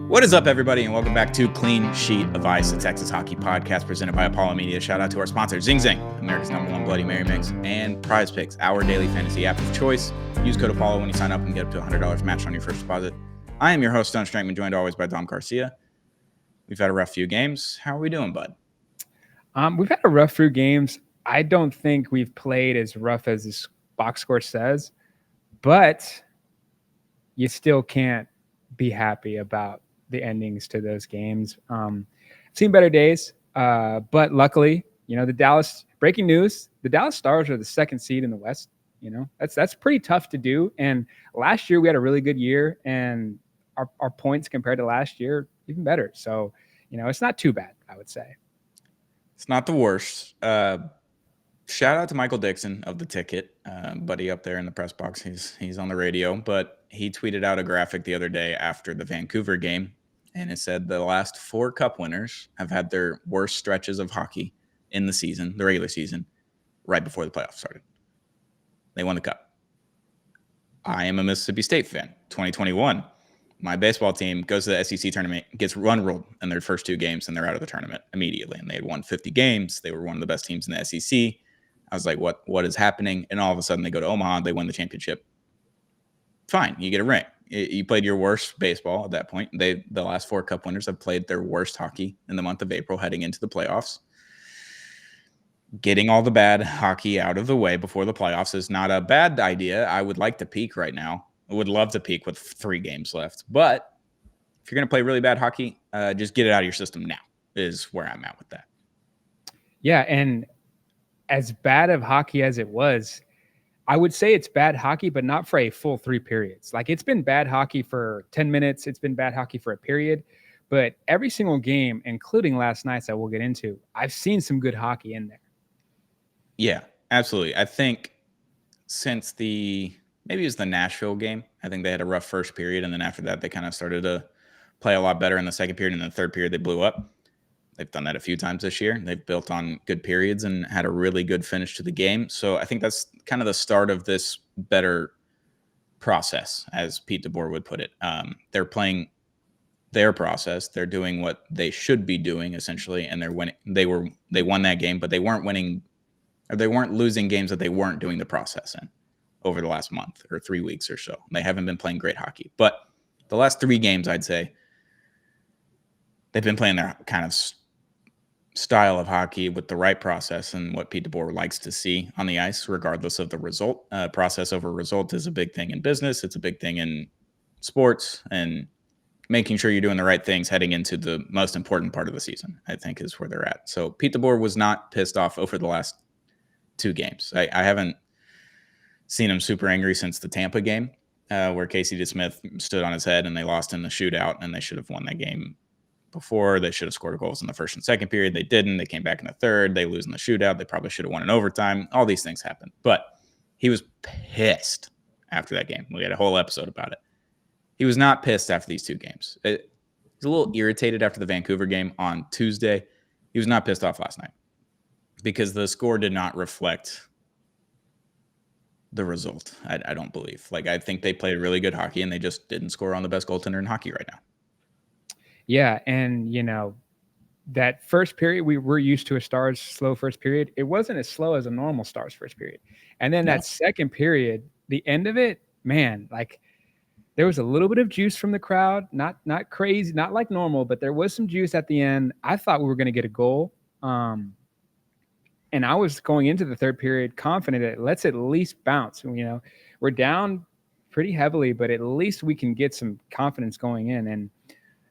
What is up, everybody, and welcome back to Clean Sheet of Ice, the Texas Hockey Podcast presented by Apollo Media. Shout out to our sponsor, Zing Zing, America's #1 Bloody Mary Mix, and Prize Picks, our daily fantasy app of choice. Use code Apollo when you sign up and get up to $100 match on your first deposit. I am your host, Stone Strankman, joined always by Dom Garcia. We've had a rough few games. How are we doing, bud? We've had a rough few games. I don't think we've played as rough as this box score says, but you still can't be happy about the endings to those games. Seen better days, but luckily, the Dallas breaking news: the Dallas Stars are the second seed in the West. That's pretty tough to do. And last year we had a really good year, and our points compared to last year even better. So it's not too bad, I would say. It's not the worst. Shout out to Michael Dixon of The Ticket, buddy up there in the press box. He's on the radio, but he tweeted out a graphic the other day after the Vancouver game, and it said the last 4 cup winners have had their worst stretches of hockey in the season, the regular season, right before the playoffs started. They won the cup. I am a Mississippi State fan. 2021, my baseball team goes to the SEC tournament, gets run ruled in their first 2 games, and they're out of the tournament immediately. And they had won 50 games. They were one of the best teams in the SEC. I was like, what is happening? And all of a sudden they go to Omaha, they win the championship. Fine, you get a ring. You played your worst baseball at that point. The last 4 cup winners have played their worst hockey in the month of April heading into the playoffs. Getting all the bad hockey out of the way before the playoffs is not a bad idea. I would like to peak right now. I would love to peak with 3 games left. But if you're going to play really bad hockey, just get it out of your system now is where I'm at with that. Yeah, and as bad of hockey as it was, I would say it's bad hockey, but not for a full 3 periods. Like, it's been bad hockey for 10 minutes. It's been bad hockey for a period. But every single game, including last night's that we'll get into, I've seen some good hockey in there. Yeah, absolutely. I think since maybe it was the Nashville game, I think they had a rough first period. And then after that, they kind of started to play a lot better in the second period. And in the third period, they blew up. They've done that a few times this year. They've built on good periods and had a really good finish to the game. So I think that's kind of the start of this better process, as Pete DeBoer would put it. They're playing their process. They're doing what they should be doing, essentially, and they're winning. They won that game, but they weren't winning, or they weren't losing games that they weren't doing the process in over the last month or 3 weeks or so. They haven't been playing great hockey. But the last 3 games, I'd say, they've been playing their kind of style of hockey with the right process and what Pete DeBoer likes to see on the ice, regardless of the result. Process over result is a big thing in business. It's a big thing in sports, and making sure you're doing the right things heading into the most important part of the season, I think, is where they're at. So Pete DeBoer was not pissed off over the last 2 games. I haven't seen him super angry since the Tampa game, where Casey DeSmith stood on his head and they lost in the shootout, and they should have won that game before. They should have scored goals in the first and second period. They didn't. They came back in the third. They lose in the shootout. They probably should have won in overtime. All these things happen. But he was pissed after that game. We had a whole episode about it. He was not pissed after these 2 games. He was a little irritated after the Vancouver game on Tuesday. He was not pissed off last night because the score did not reflect the result, I don't believe. Like, I think they played really good hockey, and they just didn't score on the best goaltender in hockey right now. Yeah, and that first period, we're used to a Stars slow first period. It wasn't as slow as a normal Stars first period. And then that second period, the end of it, man, like, there was a little bit of juice from the crowd, not crazy, not like normal, but there was some juice at the end. I thought we were going to get a goal. And I was going into the third period confident that let's at least bounce. We're down pretty heavily, but at least we can get some confidence going in. And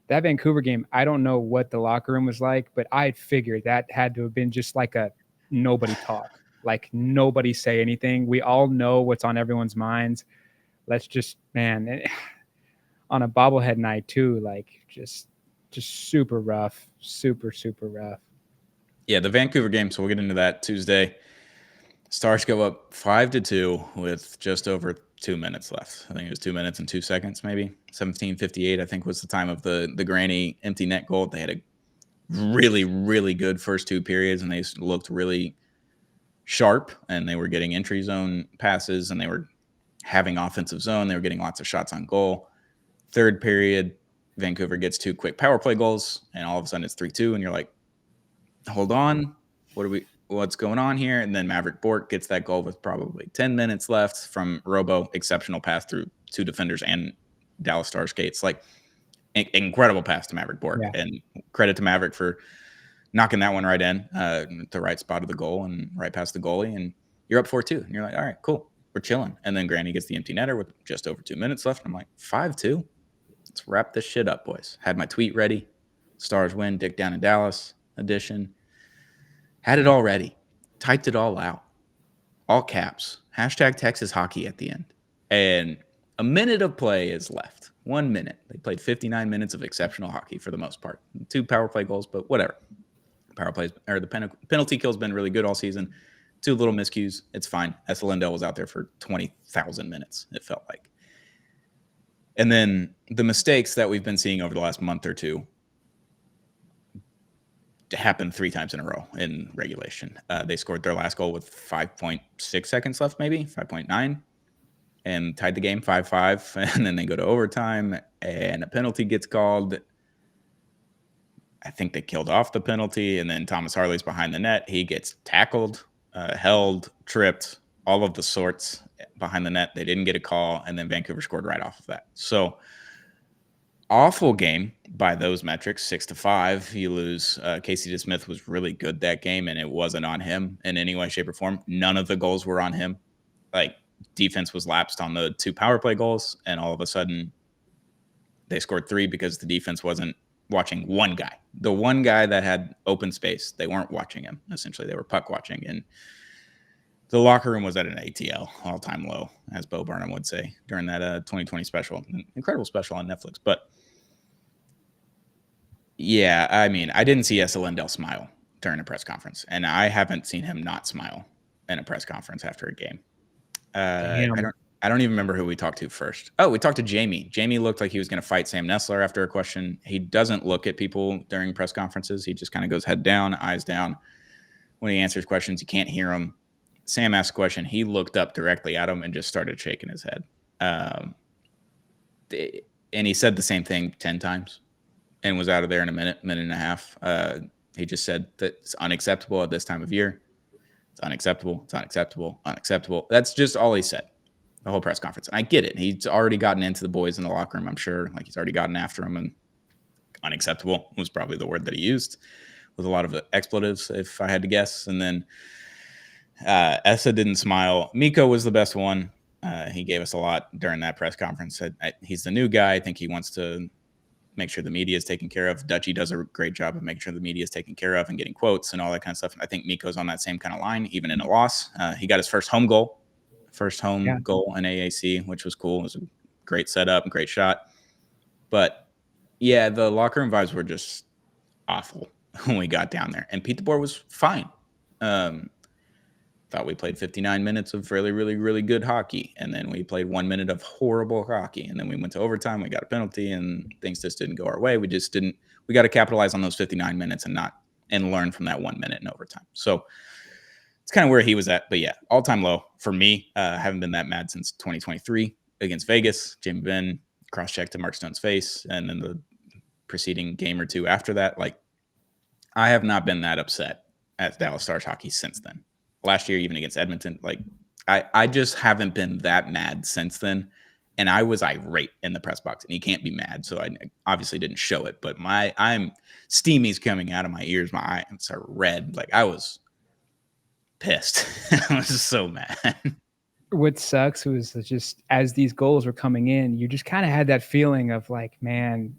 that Vancouver game, I don't know what the locker room was like, but I figured that had to have been just like a nobody talk, like nobody say anything. We all know what's on everyone's minds. Let's just, man, on a bobblehead night too, like just super rough, super, super rough. Yeah, the Vancouver game, so we'll get into that Tuesday. Stars go up 5-2 with just over 2 minutes left. I think it was 2 minutes and 2 seconds, maybe 17:58. I think was the time of the Granny empty net goal. They had a really, really good first 2 periods, and they looked really sharp, and they were getting entry zone passes, and they were having offensive zone. They were getting lots of shots on goal. Third period, Vancouver gets 2 quick power play goals, and all of a sudden it's 3-2, and you're like, hold on, what's going on here? And then Maverick Bork gets that goal with probably 10 minutes left from Robo, exceptional pass through 2 defenders and Dallas Stars skates. Like, incredible pass to Maverick Bork, and credit to Maverick for knocking that one right in the right spot of the goal and right past the goalie, and you're up 4-2, and you're like, all right, cool, we're chilling. And then Granny gets the empty netter with just over 2 minutes left. I'm like, 5-2, let's wrap this shit up, boys. Had my tweet ready. Stars win, Dick down in Dallas edition. Had it all ready. Typed it all out. All caps. Hashtag Texas hockey at the end. And a minute of play is left. 1 minute. They played 59 minutes of exceptional hockey for the most part. 2 power play goals, but whatever. Power plays, or the penalty kill's been really good all season. 2 little miscues. It's fine. Esa Lindell was out there for 20,000 minutes, it felt like. And then the mistakes that we've been seeing over the last month or two happened 3 times in a row in regulation. They scored their last goal with 5.6 seconds left, maybe 5.9, and tied the game 5-5. And then they go to overtime, and a penalty gets called. I think they killed off the penalty, and then Thomas Harley's behind the net. He gets tackled, held, tripped, all of the sorts behind the net. They didn't get a call, and then Vancouver scored right off of that. So awful game by those metrics, 6-5. You lose. Casey DeSmith was really good that game, and it wasn't on him in any way, shape, or form. None of the goals were on him. Like, defense was lapsed on the 2 power play goals, and all of a sudden they scored 3 because the defense wasn't watching one guy. The one guy that had open space, they weren't watching him. Essentially, they were puck watching, and the locker room was at an ATL, all-time low, as Bo Burnham would say during that 2020 special. Incredible special on Netflix. But yeah, I mean, I didn't see Esa Lindell smile during a press conference, and I haven't seen him not smile in a press conference after a game. I don't even remember who we talked to first. Oh, we talked to Jamie. Jamie looked like he was going to fight Sam Nessler after a question. He doesn't look at people during press conferences. He just kind of goes head down, eyes down. When he answers questions, you can't hear him. Sam asked a question. He looked up directly at him and just started shaking his head. And he said the same thing 10 times and was out of there in a minute and a half. He just said that it's unacceptable at this time of year. It's unacceptable. It's unacceptable. Unacceptable. That's just all he said the whole press conference. And I get it. He's already gotten into the boys in the locker room, I'm sure. Like, he's already gotten after them, and unacceptable was probably the word that he used with a lot of the expletives, if I had to guess. And then Esa didn't smile. Mikko was the best one. He gave us a lot during that press conference. He's the new guy. I think he wants to make sure the media is taken care of. Dutchie does a great job of making sure the media is taken care of and getting quotes and all that kind of stuff. And I think Mikko's on that same kind of line, even in a loss. He got his first home goal in AAC, which was cool. It was a great setup and great shot. But yeah, the locker room vibes were just awful when we got down there. And Pete DeBoer was fine. Thought we played 59 minutes of really, really, really good hockey. And then we played 1 minute of horrible hockey. And then we went to overtime. We got a penalty, and things just didn't go our way. We got to capitalize on those 59 minutes and learn from that 1 minute in overtime. So it's kind of where he was at. But yeah, all-time low for me. Haven't been that mad since 2023 against Vegas. Jamie Benn cross-checked to Mark Stone's face. And then the preceding game or two after that, like, I have not been that upset at Dallas Stars hockey since then. Last year, even against Edmonton, like, I just haven't been that mad since then. And I was irate in the press box, and you can't be mad. So I obviously didn't show it, but I'm steamy's coming out of my ears. My eyes are red. Like, I was pissed. I was so mad. What sucks was just as these goals were coming in, you just kind of had that feeling of like, man,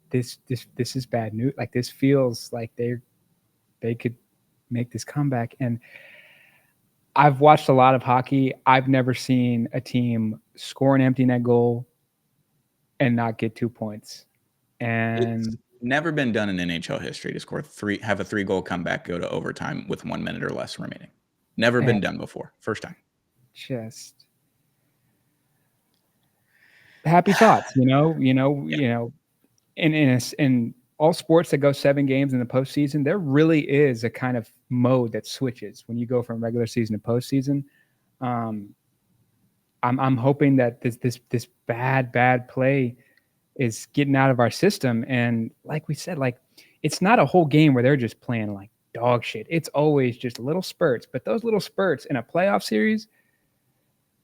this is bad news. Like, this feels like they could make this comeback. And I've watched a lot of hockey. I've never seen a team score an empty net goal and not get 2 points. And it's never been done in NHL history to have a 3-goal comeback, go to overtime with 1 minute or less remaining. Never been done before. First time. Just happy thoughts, in all sports that go 7 games in the postseason, there really is a kind of mode that switches when you go from regular season to postseason. I'm hoping that this bad play is getting out of our system. And like we said, like it's not a whole game where they're just playing like dog shit. It's always just little spurts. But those little spurts in a playoff series,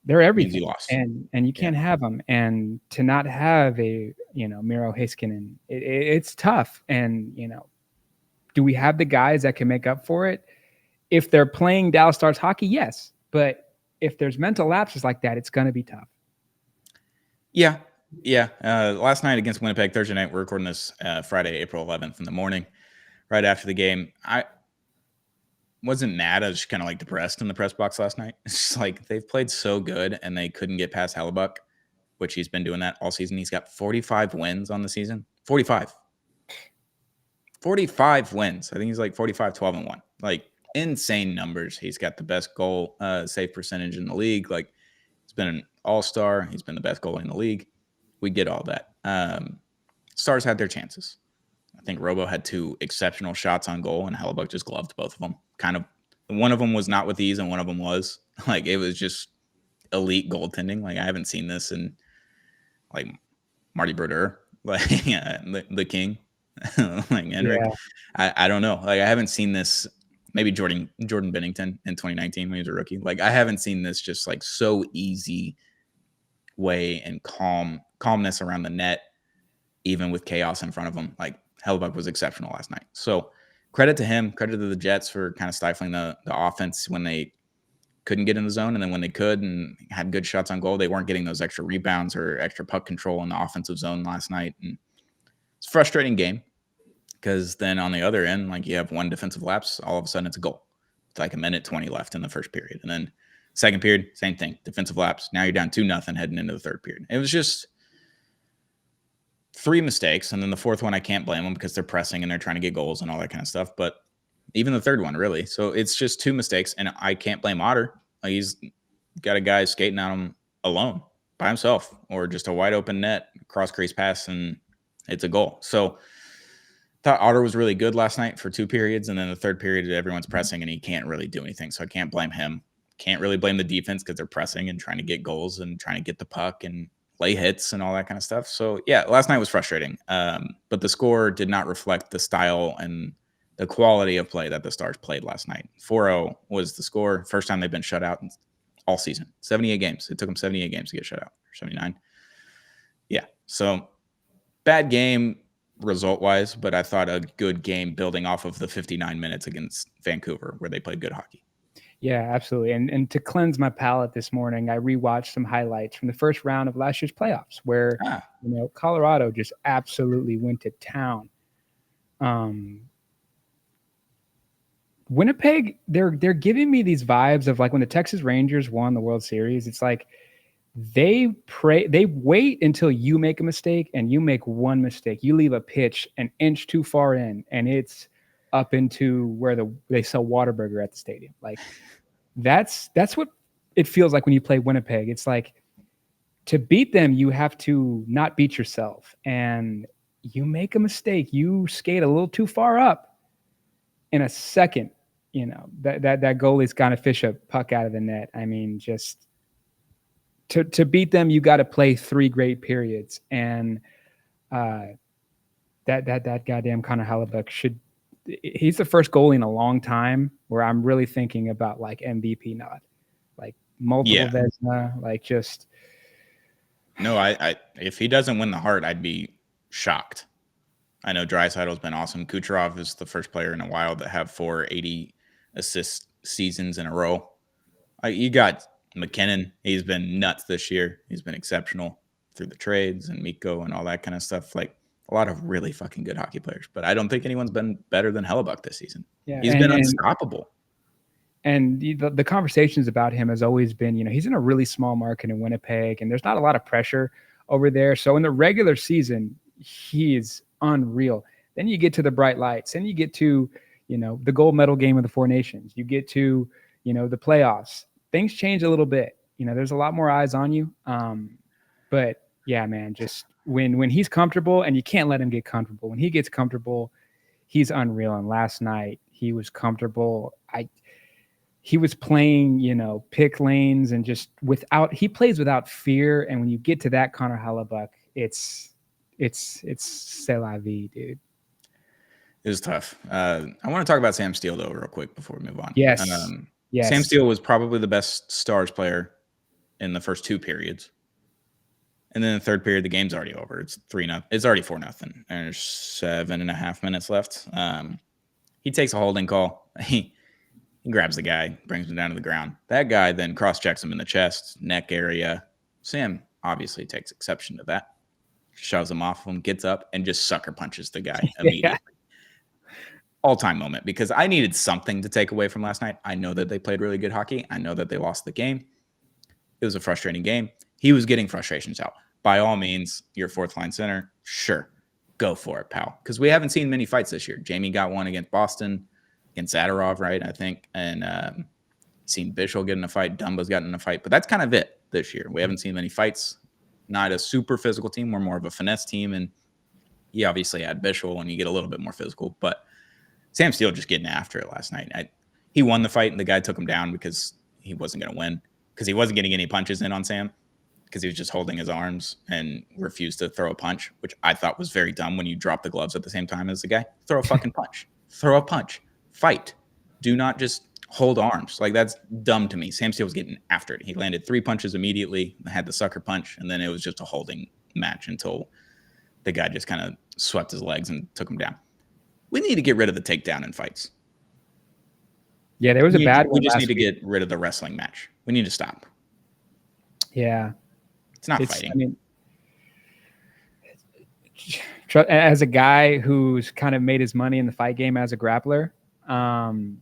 they're Means you everything, lost. and you can't have them. And to not have a Miro Heiskanen, it's tough. And do we have the guys that can make up for it? If they're playing Dallas Stars hockey, yes. But if there's mental lapses like that, it's going to be tough. Yeah. Last night against Winnipeg, Thursday night, we're recording this Friday, April 11th in the morning, right after the game. I wasn't mad. I was just kind of like depressed in the press box last night. It's just like they've played so good and they couldn't get past Hellebuck, which he's been doing that all season. He's got 45 wins on the season. 45 wins. I think he's like 45, 12, and 1. Like insane numbers. He's got the best goal save percentage in the league. Like he's been an all-star. He's been the best goalie in the league. We get all that. Stars had their chances. I think Robo had 2 exceptional shots on goal, and Hellebuck just gloved both of them. Kind of, one of them was not with ease, and one of them was. Like, it was just elite goaltending. Like, I haven't seen this in, like, Marty Brodeur, like, the king, like, Henrik. Yeah. I don't know. Like, I haven't seen this. Maybe Jordan Bennington in 2019 when he was a rookie. Like, I haven't seen this just, like, so easy way and calmness around the net, even with chaos in front of him. Like, Hellebuck was exceptional last night. So credit to him, credit to the Jets for kind of stifling the offense when they couldn't get in the zone. And then when they could and had good shots on goal, they weren't getting those extra rebounds or extra puck control in the offensive zone last night. And it's a frustrating game because then on the other end, like you have one defensive lapse, all of a sudden it's a goal. It's like a minute 20 left in the first period. And then second period, same thing, defensive lapse. Now you're down 2-0 heading into the third period. It was just 3 mistakes, and then the fourth one I can't blame them because they're pressing and they're trying to get goals and all that kind of stuff. But even the third one, really. So it's just 2 mistakes, and I can't blame Otter. Like, he's got a guy skating on him alone by himself, or just a wide open net, cross crease pass, and it's a goal. So I thought Otter was really good last night for 2 periods, and then the third period everyone's pressing and he can't really do anything. So I can't blame him. Can't really blame the defense because they're pressing and trying to get goals and trying to get the puck and lay hits and all that kind of stuff. So yeah, last night was frustrating. But the score did not reflect the style and the quality of play that the Stars played last night. 4-0 was the score. First time they've been shut out all season. 78 games. It took them 78 games to get shut out. 79. Yeah. So bad game result-wise, but I thought a good game building off of the 59 minutes against Vancouver where they played good hockey. Yeah, absolutely. And to cleanse my palate this morning, I rewatched some highlights from the first round of last year's playoffs where, Colorado just absolutely went to town. Winnipeg, they're giving me these vibes of like when the Texas Rangers won the World Series. It's like they wait until you make a mistake and you make one mistake. You leave a pitch an inch too far in and it's up into where they sell Whataburger at the stadium. Like that's what it feels like when you play Winnipeg. It's like to beat them, you have to not beat yourself. And you make a mistake, you skate a little too far up in a second, that goalie's got to fish a puck out of the net. I mean, just to beat them, you got to play 3 great periods. And that goddamn Connor Hellebuck he's the first goalie in a long time where I'm really thinking about like MVP nod, like multiple Vezina, like just. No, I if he doesn't win the Hart, I'd be shocked. I know Draisaitl's been awesome. Kucherov is the first player in a while to have 4 80 assist seasons in a row. You got McKinnon. He's been nuts this year. He's been exceptional through the trades and Mikko and all that kind of stuff. Like a lot of really fucking good hockey players, but I don't think anyone's been better than Hellebuck this season. Yeah, he's been unstoppable. And the conversations about him has always been, he's in a really small market in Winnipeg, and there's not a lot of pressure over there. So in the regular season, he is unreal. Then you get to the bright lights, and you get to, the gold medal game of the Four Nations. You get to, the playoffs. Things change a little bit. There's a lot more eyes on you. But yeah, man, just when he's comfortable, and you can't let him get comfortable. When he gets comfortable, he's unreal. And last night he was comfortable. He was playing, pick lanes and just he plays without fear. And when you get to that Connor Hellebuck, it's it's c'est la vie, dude. It was tough. I want to talk about Sam Steele, though, real quick before we move on. Yes. Sam Steele was probably the best Stars player in the first 2 periods. And then the third period, the game's already over. It's 3-0. It's already 4-0. And there's 7.5 minutes left. He takes a holding call. He grabs the guy, brings him down to the ground. That guy then cross-checks him in the chest, neck area. Sam obviously takes exception to that. Shoves him off him, gets up, and just sucker punches the guy immediately. Yeah. All-time moment, because I needed something to take away from last night. I know that they played really good hockey. I know that they lost the game. It was a frustrating game. He was getting frustrations out. By all means, your fourth-line center, sure, go for it, pal. Because we haven't seen many fights this year. Jamie got one against Boston, against Zadorov, right, I think. And seen Bischel get in a fight. Dumba's gotten in a fight. But that's kind of it this year. We haven't seen many fights. Not a super physical team. We're more of a finesse team. And you obviously add Bischel and you get a little bit more physical. But Sam Steele just getting after it last night. He won the fight, and the guy took him down because he wasn't going to win, because he wasn't getting any punches in on Sam, because he was just holding his arms and refused to throw a punch, which I thought was very dumb when you drop the gloves at the same time as the guy. Throw a fucking punch. Throw a punch. Fight. Do not just hold arms. Like, that's dumb to me. Sam Steele was getting after it. He landed 3 punches immediately, had the sucker punch, and then it was just a holding match until the guy just kind of swept his legs and took him down. We need to get rid of the takedown in fights. Yeah, there was a bad one. We just need to get rid of the wrestling match. We need to stop. Yeah. It's not fighting. I mean, as a guy who's kind of made his money in the fight game as a grappler, on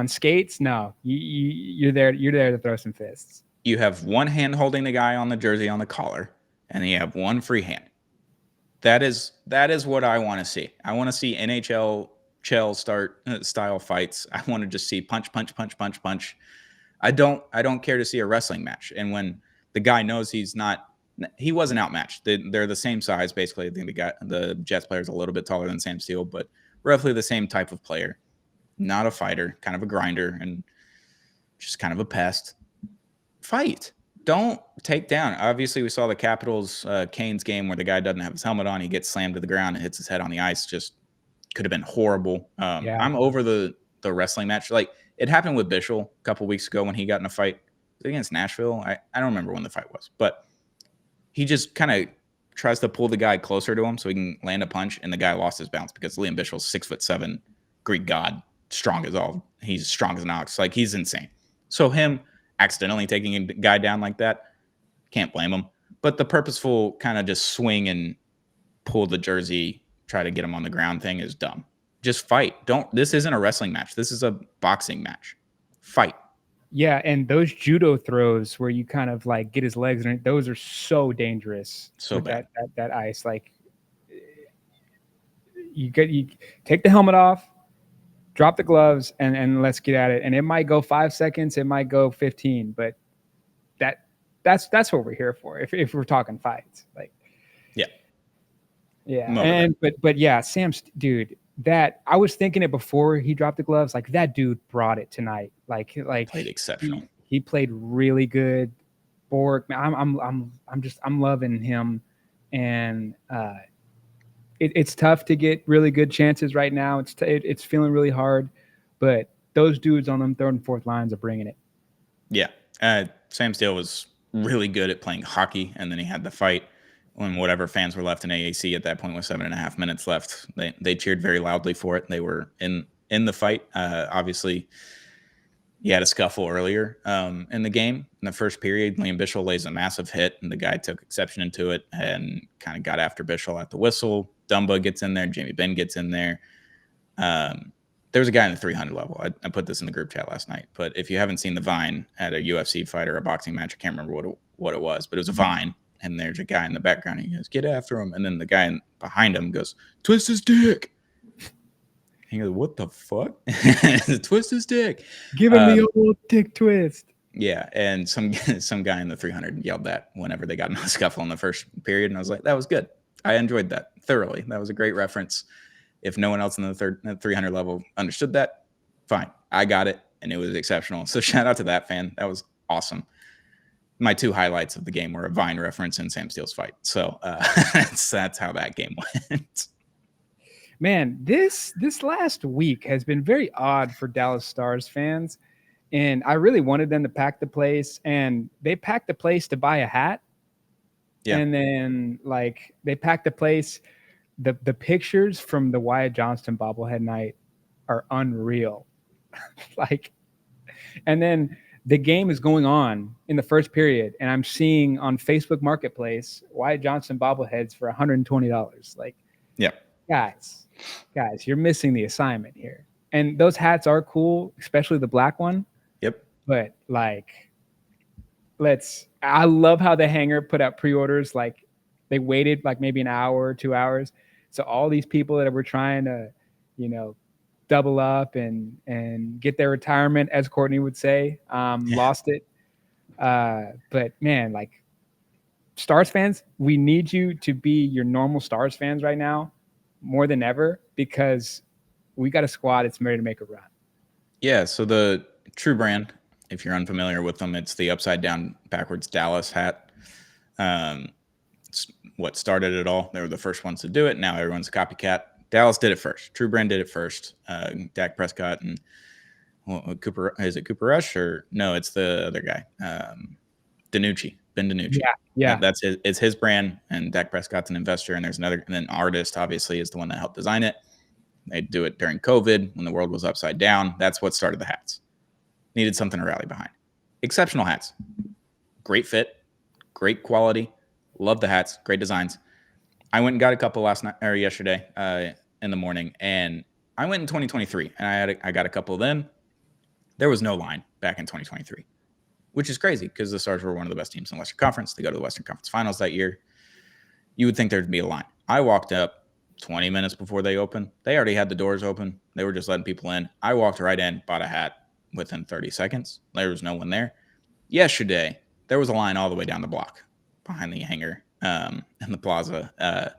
skates, no, you're there to throw some fists. You have one hand holding the guy on the jersey on the collar, and you have one free hand. That is what I want to see. I want to see NHL style fights. I want to just see punch. I don't care to see a wrestling match. And when the guy knows he wasn't outmatched. They're the same size, basically. I think the Jets player is a little bit taller than Sam Steele, but roughly the same type of player. Not a fighter, kind of a grinder, and just kind of a pest. Fight. Don't take down. Obviously, we saw the Capitals Canes game where the guy doesn't have his helmet on. He gets slammed to the ground and hits his head on the ice. Just could have been horrible. I'm over the wrestling match. Like, it happened with Bischel a couple weeks ago when he got in a fight against Nashville. I don't remember when the fight was, but he just kind of tries to pull the guy closer to him so he can land a punch, and the guy lost his balance because Liam Bischel's 6'7", Greek god, strong as all. He's strong as an ox. Like, he's insane. So him accidentally taking a guy down like that, can't blame him. But the purposeful kind of just swing and pull the jersey, try to get him on the ground thing is dumb. Just fight. This isn't a wrestling match. This is a boxing match. Fight. Yeah, and those judo throws where you kind of like get his legs, and those are so dangerous. So bad. That ice, like, you take the helmet off, drop the gloves, and let's get at it. And it might go 5 seconds, it might go 15, but that's what we're here for. If we're talking fights, like, yeah. And but yeah, Sam's dude. That I was thinking it before he dropped the gloves. Like, that dude brought it tonight. Like played exceptional. He played really good. Bork, I'm loving him, and it's tough to get really good chances right now. It's feeling really hard, but those dudes on them third and fourth lines are bringing it. Yeah, Sam Steele was really good at playing hockey, and then he had the fight when whatever fans were left in AAC at that point with 7.5 minutes left. They cheered very loudly for it. They were in the fight. Obviously, you had a scuffle earlier in the game. In the first period, Liam Bischel lays a massive hit, and the guy took exception to it and kind of got after Bischel at the whistle. Dumba gets in there. Jamie Benn gets in there. There was a guy in the 300 level. I put this in the group chat last night. But if you haven't seen the Vine at a UFC fight or a boxing match, I can't remember what it was, but it was a Vine. And there's a guy in the background. He goes, "Get after him." And then the guy behind him goes, "Twist his dick." He goes, "What the fuck?" Twist his dick. Give him the old dick twist. Yeah. And some guy in the 300 yelled that whenever they got in a scuffle in the first period. And I was like, that was good. I enjoyed that thoroughly. That was a great reference. If no one else in the 300 level understood that, fine. I got it. And it was exceptional. So shout out to that fan. That was awesome. my two highlights of the game were a Vine reference and Sam Steele's fight. So that's how that game went. Man, this last week has been very odd for Dallas Stars fans, and I really wanted them to pack the place, and they packed the place to buy a hat, Yeah. and then like they packed the place. The pictures from the Wyatt Johnston bobblehead night are unreal. Like, and then the game is going on in the first period, and I'm seeing on Facebook Marketplace Wyatt Johnston bobbleheads for $120. Like, Yeah. guys, you're missing the assignment here. And those hats are cool, especially the black one. Yep. But like, I love how the hanger put out pre-orders. Like, they waited like maybe an hour or 2 hours. So all these people that were trying to, double up and get their retirement, as Courtney would say, lost it. But man, like, Stars fans, we need you to be your normal Stars fans right now more than ever, because we got a squad that's ready to make a run. Yeah, so the True brand, if you're unfamiliar with them, it's the upside down backwards Dallas hat. It's what started it all. They were the first ones to do it. Now everyone's a copycat. Dallas did it first. True brand did it first. Dak Prescott and Cooper. Is it Cooper Rush or no? It's the other guy, DiNucci. Ben DiNucci. Yeah. That's his. It's his brand, and Dak Prescott's an investor, and there's another. And then Artist obviously is the one that helped design it. They do it during COVID when the world was upside down. That's what started the hats. Needed something to rally behind. Exceptional hats. Great fit, great quality. Love the hats. Great designs. I went and got a couple yesterday in the morning, and I went in 2023, and I got a couple then. There was no line back in 2023, which is crazy because the Stars were one of the best teams in the Western Conference. They go to the Western Conference Finals that year. You would think there'd be a line. I walked up 20 minutes before they opened. They already had the doors open. They were just letting people in. I walked right in, bought a hat within 30 seconds. There was no one there. Yesterday, there was a line all the way down the block behind the hangar in the plaza.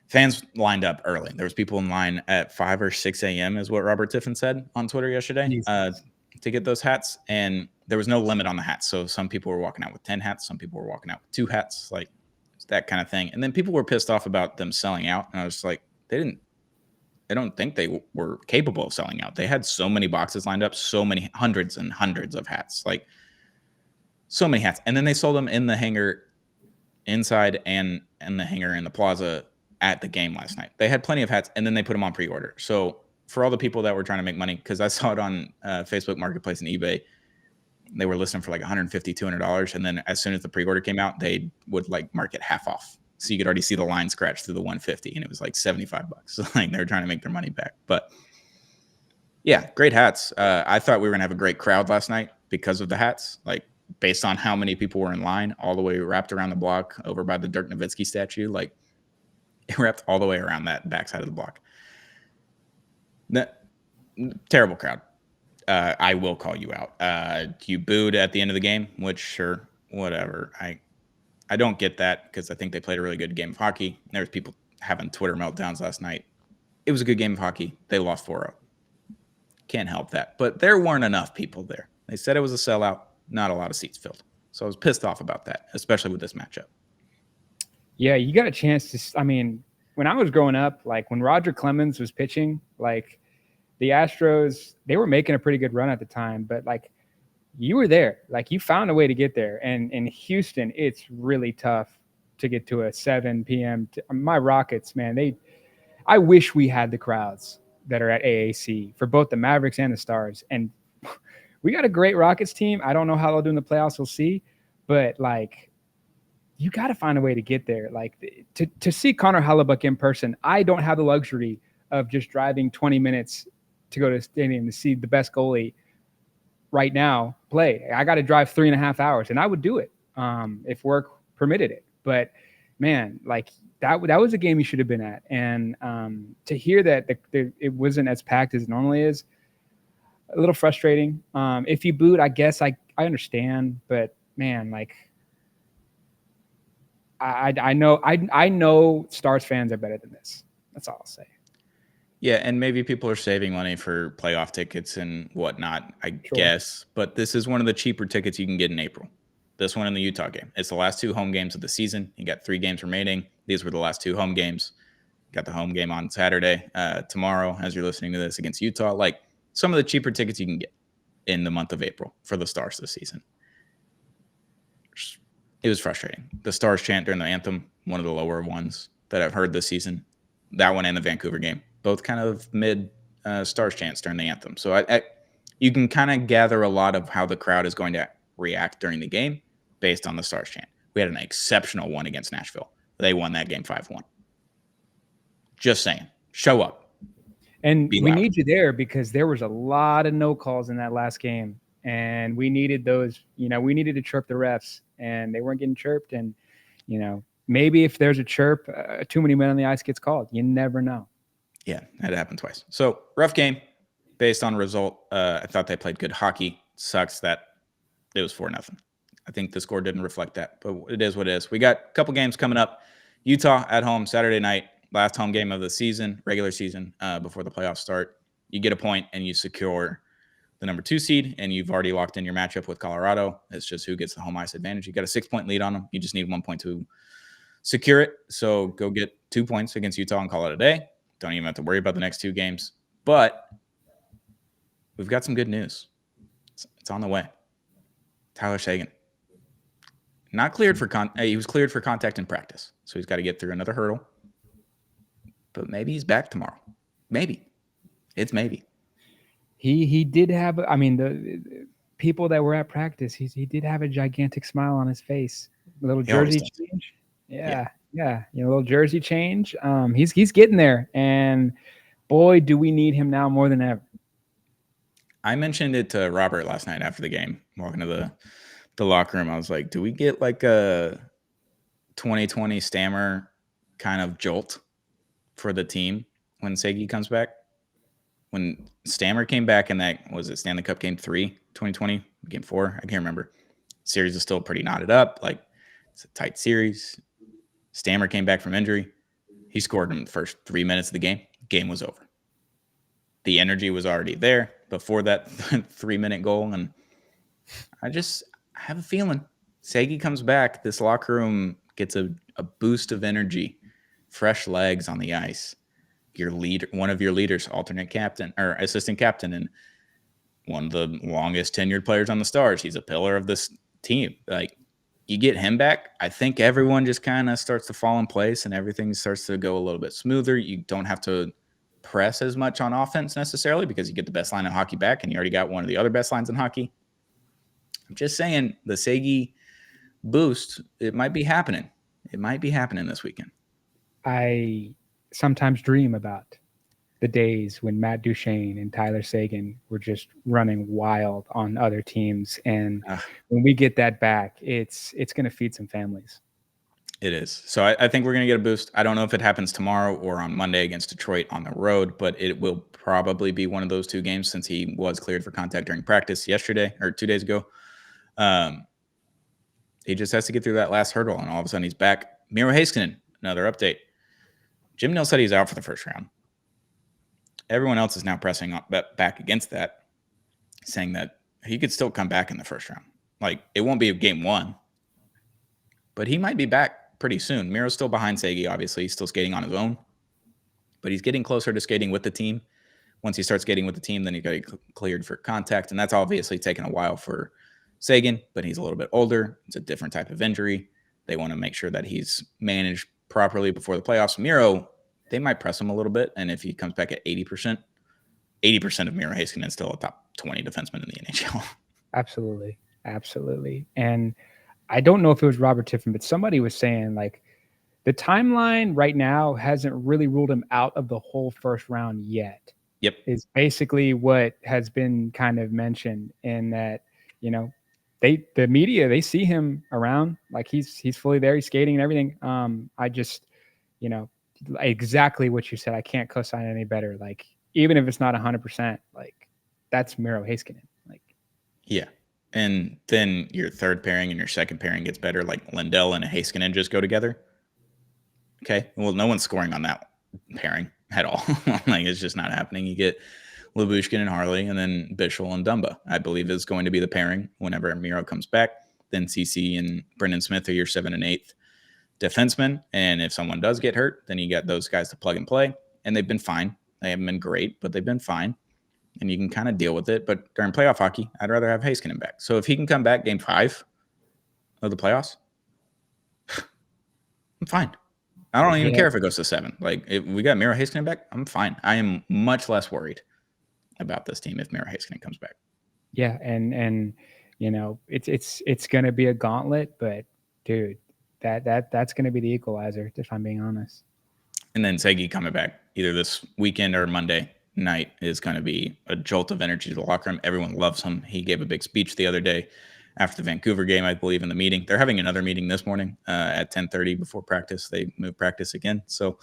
Fans lined up early. There was people in line at 5 or 6 a.m. is what Robert Tiffin said on Twitter yesterday to get those hats. And there was no limit on the hats. So some people were walking out with 10 hats. Some people were walking out with 2 hats, like that kind of thing. And then people were pissed off about them selling out. And I was like, I don't think they were capable of selling out. They had so many boxes lined up, so many hundreds and hundreds of hats, like so many hats. And then they sold them in the hangar inside and in the hangar in the plaza at the game last night. They had plenty of hats, and then they put them on pre-order. So for all the people that were trying to make money, because I saw it on Facebook Marketplace and eBay, they were listing for like $150, $200. And then as soon as the pre-order came out, they would like mark it half off. So you could already see the line scratch through the 150, and it was like $75. So like they were trying to make their money back. But yeah, great hats. I thought we were gonna have a great crowd last night because of the hats. Like based on how many people were in line, all the way wrapped around the block over by the Dirk Nowitzki statue. Like it wrapped all the way around that backside of the block. That terrible crowd. I will call you out. You booed at the end of the game, which sure, whatever. I don't get that because I think they played a really good game of hockey. There was people having Twitter meltdowns last night. It was a good game of hockey. They lost 4-0. Can't help that. But there weren't enough people there. They said it was a sellout. Not a lot of seats filled. So I was pissed off about that, especially with this matchup. Yeah, you got a chance to. I mean, when I was growing up, like when Roger Clemens was pitching, like the Astros, they were making a pretty good run at the time, but like you were there, like you found a way to get there. And in Houston, it's really tough to get to a 7 p.m. My Rockets, man, I wish we had the crowds that are at AAC for both the Mavericks and the Stars. And we got a great Rockets team. I don't know how they'll do in the playoffs. We'll see. But like, you got to find a way to get there. Like to see Connor Hellebuyck in person, I don't have the luxury of just driving 20 minutes to go to the stadium to see the best goalie right now play. I got to drive 3.5 hours, and I would do it if work permitted it. But man, like that was a game you should have been at. And to hear that it wasn't as packed as it normally is, a little frustrating. If you booed, I guess I understand, but man, like I know Stars fans are better than this. That's all I'll say. Yeah, and maybe people are saving money for playoff tickets and whatnot, I guess. But this is one of the cheaper tickets you can get in April. This one and the Utah game. It's the last 2 home games of the season. You got 3 games remaining. These were the last 2 home games. Got the home game on Saturday, tomorrow, as you're listening to this, against Utah. Like, some of the cheaper tickets you can get in the month of April for the Stars this season. It was frustrating. The Stars chant during the anthem, one of the lower ones that I've heard this season. That one and the Vancouver game, both kind of mid Stars chants during the anthem. So you can kind of gather a lot of how the crowd is going to react during the game based on the Stars chant. We had an exceptional one against Nashville. They won that game 5-1. Just saying. Show up. And we need you there because there was a lot of no calls in that last game. And we needed those, we needed to chirp the refs, and they weren't getting chirped. And, maybe if there's a chirp, too many men on the ice gets called. You never know. Yeah, that happened twice. So, rough game based on result. I thought they played good hockey. Sucks that it was 4-0. I think the score didn't reflect that, but it is what it is. We got a couple games coming up. Utah at home Saturday night, last home game of the season, regular season, before the playoffs start. You get a point and you secure the number 2 seed, and you've already locked in your matchup with Colorado. It's just who gets the home ice advantage. You got a 6-point lead on them. You just need 1 point to secure it. So go get 2 points against Utah and call it a day. Don't even have to worry about the next 2 games. But we've got some good news. It's on the way. Tyler Seguin. Not cleared for he was cleared for contact in practice. So he's got to get through another hurdle. But maybe he's back tomorrow. Maybe. It's maybe. He did have, the people that were at practice, he did have a gigantic smile on his face. A little jersey change. Yeah. Little jersey change. He's getting there, and boy, do we need him now more than ever. I mentioned it to Robert last night after the game, walking to the locker room. I was like, do we get like a 2020 Stammer kind of jolt for the team when Segi comes back? When Stammer came back in that, was it Stanley Cup Game 3, 2020, Game 4? I can't remember. Series is still pretty knotted up. Like, it's a tight series. Stammer came back from injury. He scored in the first 3 minutes of the game. Game was over. The energy was already there before that 3-minute goal. And I have a feeling Segi comes back. This locker room gets a boost of energy, fresh legs on the ice. Your leader, one of your leaders, alternate captain or assistant captain, and one of the longest tenured players on the Stars. He's a pillar of this team. Like, you get him back, I think everyone just kind of starts to fall in place and everything starts to go a little bit smoother. You don't have to press as much on offense necessarily because you get the best line in hockey back, and you already got one of the other best lines in hockey. I'm just saying, the Segi boost, it might be happening. It might be happening this weekend. I sometimes dream about the days when Matt Duchene and Tyler Seguin were just running wild on other teams. And when we get that back, it's going to feed some families. It is. So I think we're going to get a boost. I don't know if it happens tomorrow or on Monday against Detroit on the road, but it will probably be one of those 2 games since he was cleared for contact during practice yesterday or 2 days ago. He just has to get through that last hurdle, and all of a sudden he's back. Miro Heiskanen, another update. Jim Nill said he's out for the first round. Everyone else is now pressing back against that, saying that he could still come back in the first round. Like, it won't be game 1, but he might be back pretty soon. Miro's still behind Segi, obviously. He's still skating on his own, but he's getting closer to skating with the team. Once he starts skating with the team, then he got cleared for contact, and that's obviously taken a while for Seguin, but he's a little bit older. It's a different type of injury. They want to make sure that he's managed properly before the playoffs. Miro, they might press him a little bit, and if he comes back at 80% of Miro Heiskanen is still a top 20 defenseman in the NHL. Absolutely. And I don't know if it was Robert Tiffin, but somebody was saying, like, the timeline right now hasn't really ruled him out of the whole first round yet. Yep. Is basically what has been kind of mentioned, in that, the media, they see him around, like he's fully there, he's skating and everything. I just, exactly what you said. I can't co-sign any better. Like, even if it's not 100%, like, that's Miro Heiskanen. Like, yeah. And then your third pairing and your second pairing gets better. Like, Lindell and Heiskanen just go together. Okay. Well, no one's scoring on that pairing at all. Like, it's just not happening. You get Lyubushkin and Harley, and then Bischel and Dumba, I believe, is going to be the pairing whenever Miro comes back. then CC and Brendan Smith are your 7th and 8th defensemen. And if someone does get hurt, then you got those guys to plug and play. And they've been fine. They haven't been great, but they've been fine. And you can kind of deal with it. But during playoff hockey, I'd rather have Heiskanen back. So if he can come back game 5 of the playoffs, I'm fine. I don't even care if it goes to 7. Like, if we got Miro Heiskanen back, I'm fine. I am much less worried about this team if Miro Heiskanen comes back. Yeah, and you know, it's going to be a gauntlet, but dude, that's going to be the equalizer, if I'm being honest. And then Segi coming back either this weekend or Monday night is going to be a jolt of energy to the locker room. Everyone loves him. He gave a big speech the other day after the Vancouver game, I believe, in the meeting. They're having another meeting this morning at 10:30 before practice. They move practice again. So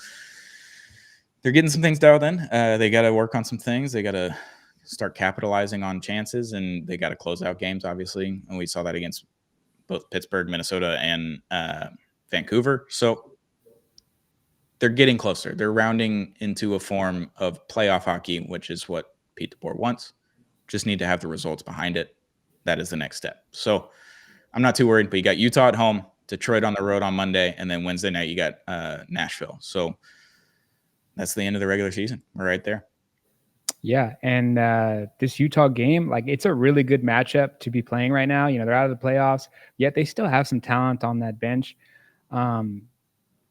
they're getting some things dialed in. They got to work on some things. They got to start capitalizing on chances, and they got to close out games, obviously. And we saw that against both Pittsburgh, Minnesota, and Vancouver. So they're getting closer. They're rounding into a form of playoff hockey, which is what Pete DeBoer wants. Just need to have the results behind it. That is the next step. So I'm not too worried, but you got Utah at home, Detroit on the road on Monday, and then Wednesday night you got Nashville. So that's the end of the regular season. We're right there. Yeah, and this Utah game, like, it's a really good matchup to be playing right now. You know, they're out of the playoffs, yet they still have some talent on that bench.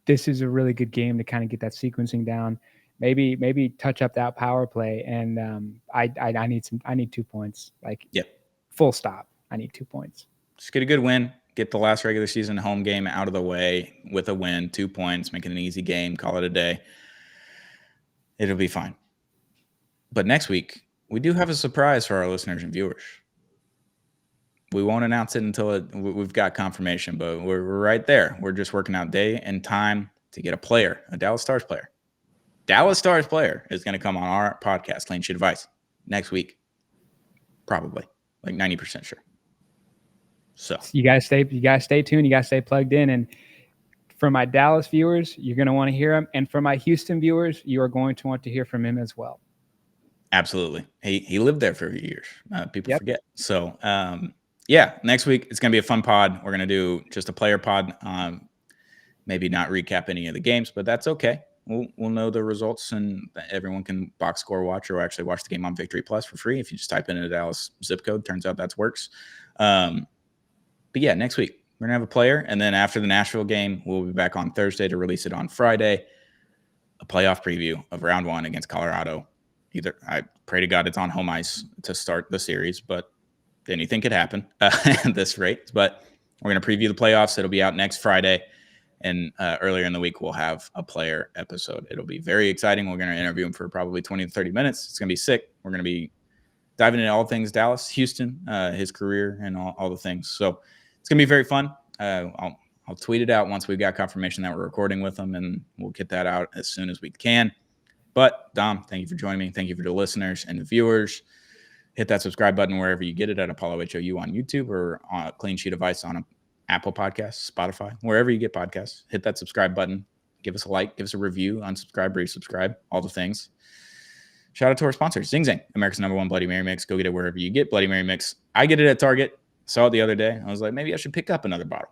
This is a really good game to kind of get that sequencing down. Maybe touch up that power play, and I need 2 points. Like, yep. Full stop. I need 2 points. Just get a good win. Get the last regular season home game out of the way with a win, 2 points, make it an easy game, call it a day. It'll be fine. But next week, we do have a surprise for our listeners and viewers. We won't announce it until we've got confirmation, but we're right there. We're just working out day and time to get a player, a Dallas Stars player. Dallas Stars player is going to come on our podcast, Clean Sheet Advice, next week. Probably. Like 90% sure. So you guys stay tuned. You guys stay plugged in. And for my Dallas viewers, you're going to want to hear him. And for my Houston viewers, you are going to want to hear from him as well. Absolutely. He lived there for a few years. People forget. So yeah, next week it's going to be a fun pod. We're going to do just a player pod. Maybe not recap any of the games, but that's okay. We'll know the results, and everyone can box score watch or actually watch the game on Victory Plus for free if you just type in a Dallas zip code. Turns out that works. But yeah, next week we're gonna have a player, and then after the Nashville game, we'll be back on Thursday to release it on Friday. A playoff preview of round 1 against Colorado. I pray to God it's on home ice to start the series, but anything could happen at this rate. But we're gonna preview the playoffs. It'll be out next Friday. And earlier in the week, we'll have a player episode. It'll be very exciting. We're going to interview him for probably 20 to 30 minutes. It's going to be sick. We're going to be diving into all things Dallas, Houston, his career, and all the things. So it's going to be very fun. I'll tweet it out once we've got confirmation that we're recording with him, and we'll get that out as soon as we can. But, Dom, thank you for joining me. Thank you for the listeners and the viewers. Hit that subscribe button wherever you get it, at Apollo HOU on YouTube or on Clean Sheet Advice on Apple Podcasts, Spotify, wherever you get podcasts. Hit that subscribe button. Give us a like. Give us a review. Unsubscribe, resubscribe. All the things. Shout out to our sponsors. Zing Zang, America's #1 Bloody Mary Mix. Go get it wherever you get Bloody Mary Mix. I get it at Target. Saw it the other day. I was like, maybe I should pick up another bottle,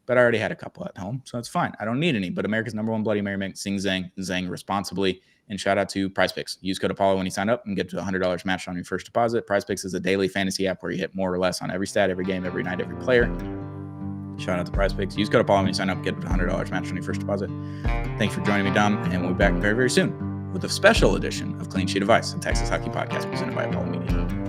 But I already had a couple at home, so it's fine. I don't need any. But America's #1 Bloody Mary Mix. Zing Zang. Zang responsibly. And shout out to PrizePicks. Use code Apollo when you sign up and get to $100 matched on your first deposit. PrizePicks is a daily fantasy app where you hit more or less on every stat, every game, every night, every player. Shout out to PrizePicks. Use code Apollo when you sign up. Get $100 matched on your first deposit. Thanks for joining me, Dom, and we'll be back very, very soon with a special edition of Clean Sheet Advice, a Texas hockey podcast presented by Apollo Media.